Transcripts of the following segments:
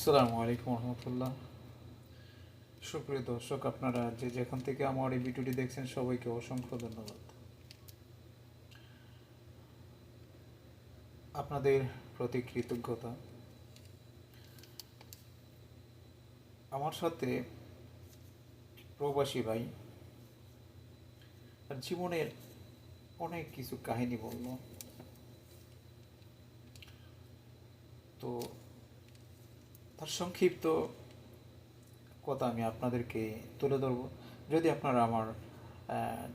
আসসালামু আলাইকুম রহমতুল্লাহ। সুপ্রিয় দর্শক, আপনারা যে যেখান থেকে আমার এই ভিডিওটি দেখছেন সবাইকে অসংখ্য ধন্যবাদ। আপনাদের প্রতি কৃতজ্ঞতা। আমার সাথে প্রবাসী ভাই আর জীবনের অনেক কিছু কাহিনী বলল। তো তার সংক্ষিপ্ত কথা আমি আপনাদেরকে তুলে ধরব। যদি আপনারা আমার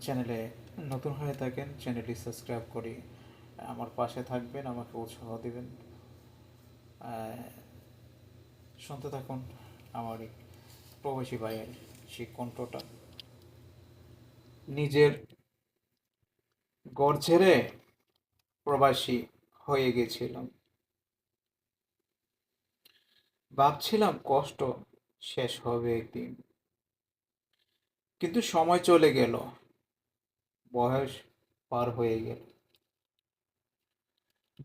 চ্যানেলে নতুন হয়ে থাকেন, চ্যানেলটি সাবস্ক্রাইব করে আমার পাশে থাকবেন, আমাকে উৎসাহ দেবেন। শুনতে থাকুন আমার এই প্রবাসী ভাইয়ের সেই কণ্ঠটা। নিজের ঘর ছেড়ে প্রবাসী হয়ে গেছিলাম। ভাবছিলাম কষ্ট শেষ হবে একদিন, কিন্তু সময় চলে গেল, বয়স পার হয়ে গেল,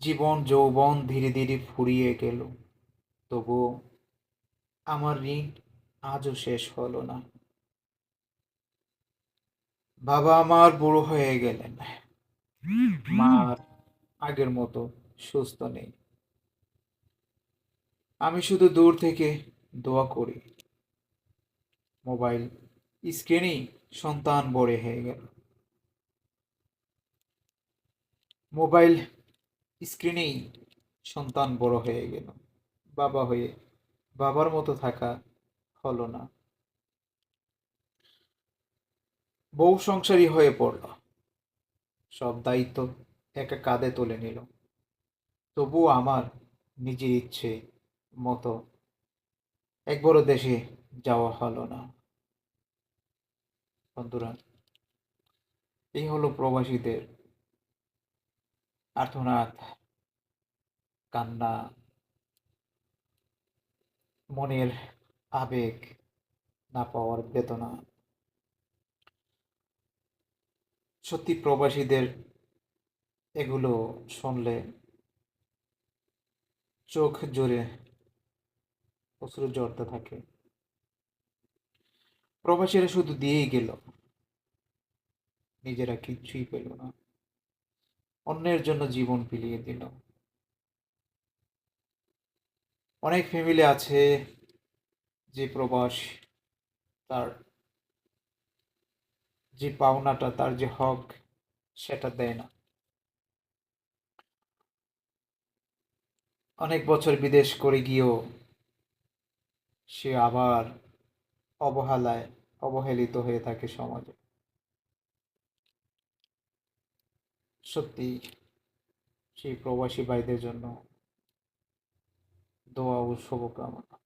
জীবন যৌবন ধীরে ধীরে ফুরিয়ে গেল। তবুও আমার ঋণ আজও শেষ হলো না। বাবা আমার বুড়ো হয়ে গেলেন, মা আর আগের মতো সুস্থ নেই। আমি শুধু দূর থেকে দোয়া করি, মোবাইল স্ক্রিনেই সন্তান বড় হয়ে গেল। মোবাইল স্ক্রিনেই সন্তান বড় হয়ে গেল, বাবা হয়ে বাবার মতো থাকা হলো না। বউ সংসারী হয়ে পড়ল, সব দায়িত্ব একা কাঁধে তুলে নিল। তবুও আমার নিজের ইচ্ছে মতো এক বড় দেশে যাওয়া হলো না। বন্ধুরা, এই হলো প্রবাসীদের আর্তনাদ, কান্না, মনের আবেগ, না পাওয়ার বেদনা। সত্যি প্রবাসীদের এগুলো শুনলে চোখ জোরে অশ্রু ঝরতে থাকে। প্রবাসীরা শুধু দিয়েই গেল, নিজেরা কিচ্ছুই পেল না, অন্যের জন্য জীবন বিলিয়ে দিল। অনেক ফ্যামিলি আছে যে প্রবাস তার যে পাওনাটা, তার যে হক, সেটা দেয় না। অনেক বছর বিদেশ করে গিয়েও সে আবার অবহেলায় অবহেলিত হয়ে থাকে সমাজে। সত্যি সেই প্রবাসী ভাইদের জন্য দোয়া ও শুভকামনা।